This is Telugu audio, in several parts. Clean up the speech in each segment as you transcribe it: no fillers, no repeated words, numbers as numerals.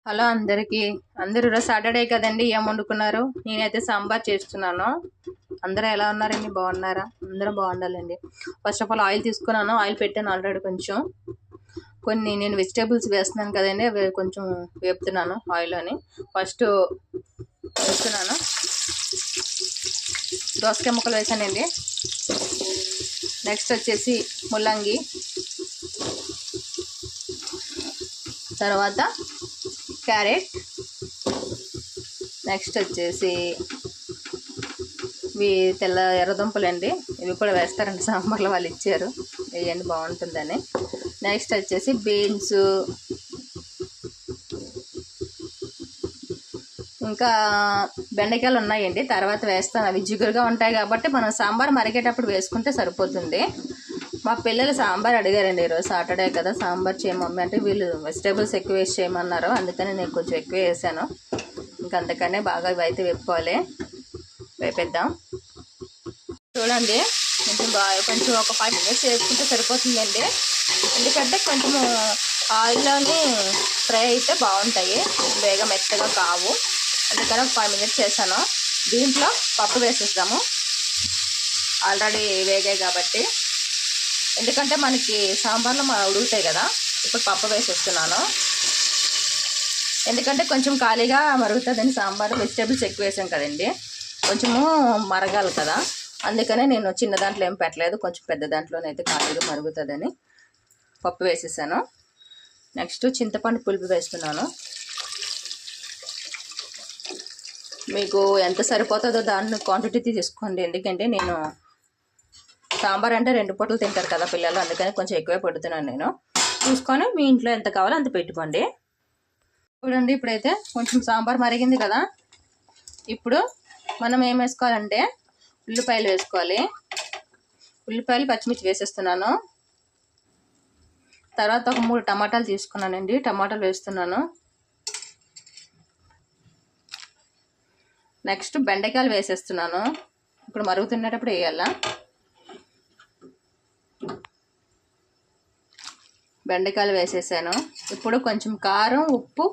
హలో అందరికీ. అందరూ ఈరోజు సాటర్డే కదండి, ఏం వండుకున్నారు? నేనైతే సాంబార్ చేస్తున్నాను. అందరూ ఎలా ఉన్నారండి? బాగున్నారా? అందరూ బాగుండాలండి. ఫస్ట్ ఆఫ్ ఆల్ ఆయిల్ తీసుకున్నాను, ఆయిల్ పెట్టాను ఆల్రెడీ. కొన్ని నేను వెజిటేబుల్స్ వేస్తున్నాను కదండి, అవి కొంచెం వేపుతున్నాను ఆయిల్లోని. ఫస్ట్ వేస్తున్నాను, దోసకాయ ముక్కలు వేసానండి. నెక్స్ట్ వచ్చేసి ముల్లంగి, తర్వాత క్యారెట్, నెక్స్ట్ వచ్చేసి ఇవి తెల్ల ఎర్రదుంపలండి. ఇవి కూడా వేస్తారండి సాంబార్లో, వాళ్ళు ఇచ్చారు, వేయండి బాగుంటుందని. నెక్స్ట్ వచ్చేసి బీన్స్, ఇంకా బెండకాయలు ఉన్నాయండి, తర్వాత వేస్తాను. అవి జిగురుగా ఉంటాయి కాబట్టి మనం సాంబార్ మరిగేటప్పుడు వేసుకుంటే సరిపోతుంది. మా పిల్లలు సాంబార్ అడిగారండి, ఈరోజు సాటర్డే కదా సాంబార్ చేయమమ్మీ అంటే, వీళ్ళు వెజిటేబుల్స్ ఎక్కువ వేసి చేయమన్నారు, అందుకని నేను కొంచెం ఎక్కువ వేసాను. ఇంకా అందుకనే బాగా ఇవైతే వేపుకోవాలి, వేపేద్దాం. చూడండి, కొంచెం ఒక 5 minutes వేసుకుంటే సరిపోతుందండి. ఎందుకంటే కొంచెం ఆయిల్లోని ఫ్రై అయితే బాగుంటాయి, వేగ మెత్తగా కావు. అందుకని ఒక 5 minutes చేశాను. దీంట్లో పప్పు వేసేద్దాము, ఆల్రెడీ వేగాయి కాబట్టి. ఎందుకంటే మనకి సాంబార్లో ఉడుకుతాయి కదా. ఇప్పుడు పప్పు వేసేస్తున్నాను, ఎందుకంటే కొంచెం ఖాళీగా మరుగుతుందని. సాంబార్ వెజిటేబుల్స్ ఎక్కువ వేసాం కదండి, కొంచెము మరగాలి కదా. అందుకనే నేను చిన్న దాంట్లో ఏం పెట్టలేదు, కొంచెం పెద్ద దాంట్లోనైతే ఖాళీగా మరుగుతుందని పప్పు వేసేసాను. నెక్స్ట్ చింతపండు పులుపు వేస్తున్నాను. మీకు ఎంత సరిపోతుందో దాన్ని క్వాంటిటీ తీసుకోండి, ఎందుకంటే నేను సాంబార్ అంటే 2 పూటలు తింటారు కదా పిల్లలు, అందుకని కొంచెం ఎక్కువే పెడుతున్నాను నేను. చూసుకొని మీ ఇంట్లో ఎంత కావాలో అంత పెట్టుకోండి. చూడండి, ఇప్పుడైతే కొంచెం సాంబార్ మరిగింది కదా. ఇప్పుడు మనం ఏం వేసుకోవాలంటే ఉల్లిపాయలు వేసుకోవాలి. ఉల్లిపాయలు పచ్చిమిర్చి వేసేస్తున్నాను. తర్వాత ఒక 3 టమాటాలు తీసుకున్నానండి, టమాటాలు వేస్తున్నాను. నెక్స్ట్ బెండకాయలు వేసేస్తున్నాను. ఇప్పుడు మరుగుతున్నప్పుడు వేయాలా. బెండకాయలు వేసేసాను. ఇప్పుడు కొంచెం కారం, ఉప్పు,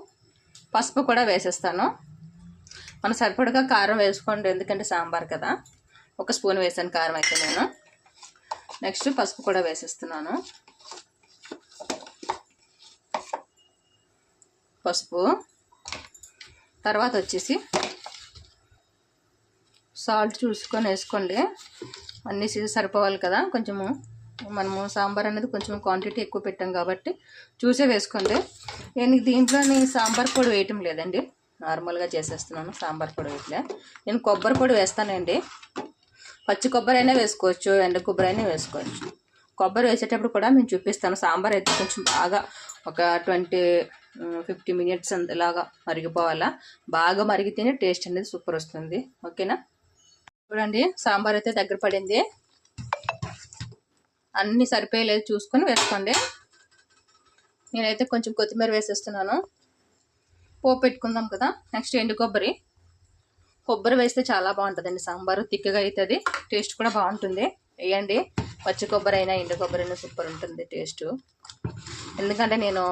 పసుపు కూడా వేసేస్తాను. మన సరిపడగా కారం వేసుకోండి, ఎందుకంటే సాంబార్ కదా. 1 స్పూన్ వేసాను కారం అయితే నేను. నెక్స్ట్ పసుపు కూడా వేసేస్తున్నాను. పసుపు తర్వాత వచ్చేసి సాల్ట్ చూసుకొని వేసుకోండి, అన్నీ సరిపోవాలి కదా. కొంచెము మనము సాంబార్ అనేది కొంచెం క్వాంటిటీ ఎక్కువ పెట్టాం కాబట్టి చూసే వేసుకోండి. నేను దీంట్లోని సాంబార్ పొడి వేయటం లేదండి, నార్మల్గా చేసేస్తున్నాను. సాంబార్ పొడి వేయట్లే, నేను కొబ్బరి పొడి వేస్తానండి. పచ్చి కొబ్బరి అయినా వేసుకోవచ్చు, ఎండ కొబ్బరి అయినా వేసుకోవచ్చు. కొబ్బరి వేసేటప్పుడు కూడా నేను చూపిస్తాను. సాంబార్ అయితే కొంచెం బాగా ఒక 20-50 minutes అంతలాగా మరిగిపోవాలా. బాగా మరిగితేనే టేస్ట్ అనేది సూపర్ వస్తుంది, ఓకేనా. చూడండి, సాంబార్ అయితే దగ్గర పడింది. అన్నీ సరిపోయలేదు చూసుకొని వేసుకోండి. నేనైతే కొంచెం కొత్తిమీర వేసేస్తున్నాను. పోపు పెట్టుకుందాం కదా. నెక్స్ట్ ఎండు కొబ్బరి వేస్తే చాలా బాగుంటుందండి సాంబారు, తిక్కగా అవుతుంది, టేస్ట్ కూడా బాగుంటుంది. వేయండి, పచ్చి కొబ్బరి అయినా ఎండు కొబ్బరి అయినా సూపర్ ఉంటుంది టేస్ట్. ఎందుకంటే నేను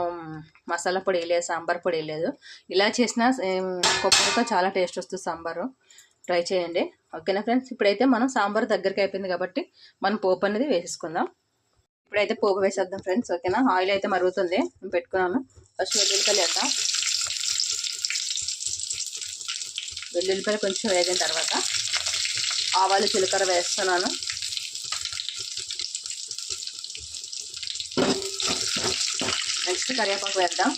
మసాలా పొడి వేయలేదు, సాంబార్ పొడి వేయలేదు. ఇలా చేసినా కొబ్బరితో చాలా టేస్ట్ వస్తుంది సాంబారు, ట్రై చేయండి, ఓకేనా ఫ్రెండ్స్. ఇప్పుడైతే మనం సాంబార్ దగ్గరికి అయిపోయింది కాబట్టి మనం పోపు అనేది వేసేసుకుందాం. ఇప్పుడైతే పోపు వేసేద్దాం ఫ్రెండ్స్, ఓకేనా. ఆయిల్ అయితే మరుగుతుంది, నేను పెట్టుకున్నాను. ఫస్ట్ వెల్లుల్లిపాయలు వేద్దాం. వెల్లుల్లిపాయలు కొంచెం వేగిన తర్వాత ఆవాలు, జీలకర్ర వేస్తున్నాను. నెక్స్ట్ కరివేపాకు వేద్దాం.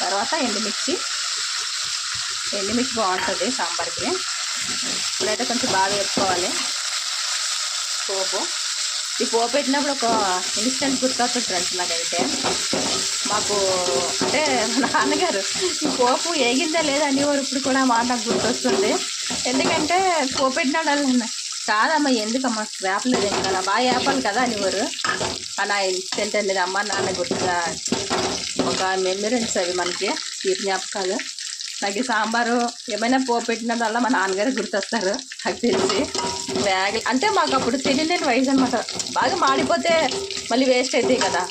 తర్వాత ఎండుమిర్చి బాగుంటుంది సాంబార్కి. ఇప్పుడైతే కొంచెం బాగా వేపుకోవాలి పోపు. ఈ పోపు పెట్టినప్పుడు ఒక ఇన్స్టెంట్ గుర్తొస్తుంది ఫ్రెండ్స్ నాకైతే. మాకు అంటే మా నాన్నగారు ఈ పోపు వేగిందా లేదా అనేవారు, ఇప్పుడు కూడా మాట నాకు గుర్తొస్తుంది. ఎందుకంటే పోపు పెట్టినప్పుడు కాదమ్మా ఎందుకమ్మా వేపలేదు, ఇంకా బాగా వేపాలి కదా అనేవారు. నా ఇన్స్టెంట్ అనేది అమ్మ నాన్న గుర్తుగా ఒక మెమరీస్ అవి మనకి, ఈ జ్ఞాపకాలు. నాకు ఈ సాంబారు ఏమైనా పోపు పెట్టినదల్లా మా నాన్నగారు గుర్తొస్తారు నాకు తెలిసి. అంటే మాకు అప్పుడు తెలియలేని వయసు అనమాట. బాగా మాడిపోతే మళ్ళీ వేస్ట్ అవుతాయి కదా,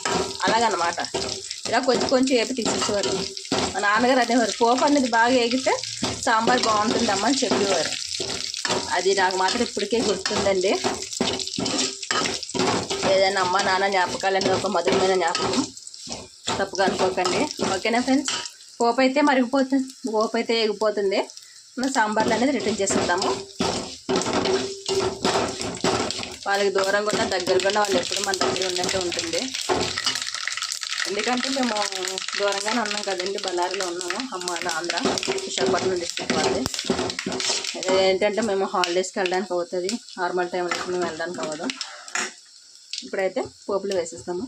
అలాగనమాట. ఇలా కొంచెం కొంచెం వేపి తీసేసేవారు మా నాన్నగారు. అనేవారు పోపు అనేది బాగా వేగితే సాంబార్ బాగుంటుందమ్మా అని చెప్పేవారు. అది నాకు మాత్రం ఇప్పటికే గుర్తుందండి. ఏదైనా అమ్మ నాన్న జ్ఞాపకాలు అనేది ఒక మధురమైన జ్ఞాపకం, తప్పుగా అనుకోకండి. ఓకేనా ఫ్రెండ్స్, పోపు అయితే మరిగిపోతుంది, పోపు అయితే ఎగిపోతుంది. మనం సాంబార్లు అనేది రిటర్న్ చేసేద్దాము. వాళ్ళకి దూరంగా ఉన్న దగ్గరగా ఉన్న వాళ్ళు ఎప్పుడు మన దగ్గర ఉన్నట్టు ఉంటుంది. ఎందుకంటే మేము దూరంగానే ఉన్నాం కదండి, బళ్ళారిలో ఉన్నాము. ఆంధ్ర విశాఖపట్నం డిస్ట్రిక్ట్ వాళ్ళది. ఏంటంటే మేము హాలిడేస్కి వెళ్ళడానికి అవుతుంది, నార్మల్ టైంలో మేము వెళ్ళడానికి అవ్వదు. ఇప్పుడైతే పోపులు వేసేస్తాము.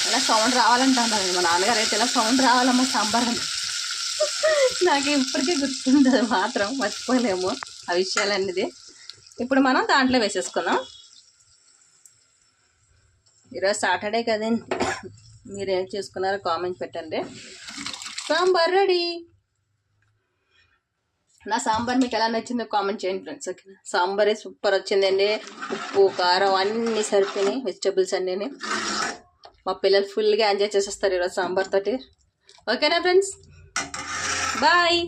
ఇలా సౌండ్ రావాలంటున్నాను మా నాన్నగారు అయితే, ఇలా సౌండ్ రావాలమ్మా సాంబార్ అని. నాకు ఇప్పటికీ గుర్తుంది, అది మాత్రం మర్చిపోలేము ఆ విషయాలన్నది. ఇప్పుడు మనం దాంట్లో వేసేసుకుందాం. ఈరోజు సాటర్డే కదండి, మీరు ఏం చేసుకున్నారో కామెంట్ పెట్టండి. సాంబార్ రెడీ. నా సాంబార్ మీకు ఎలా నచ్చిందో కామెంట్ చేయండి ఫ్రెండ్స్. ఓకేనా, సాంబారే సూపర్ వచ్చిందండి. ఉప్పు కారం అన్నీ సరిపోయినాయి, వెజిటబుల్స్ అన్నీ. మా పిల్లలు ఫుల్గా ఎంజాయ్ చేసేస్తారు ఈరోజు సాంబార్ తోటి. ఓకేనా ఫ్రెండ్స్, బాయ్.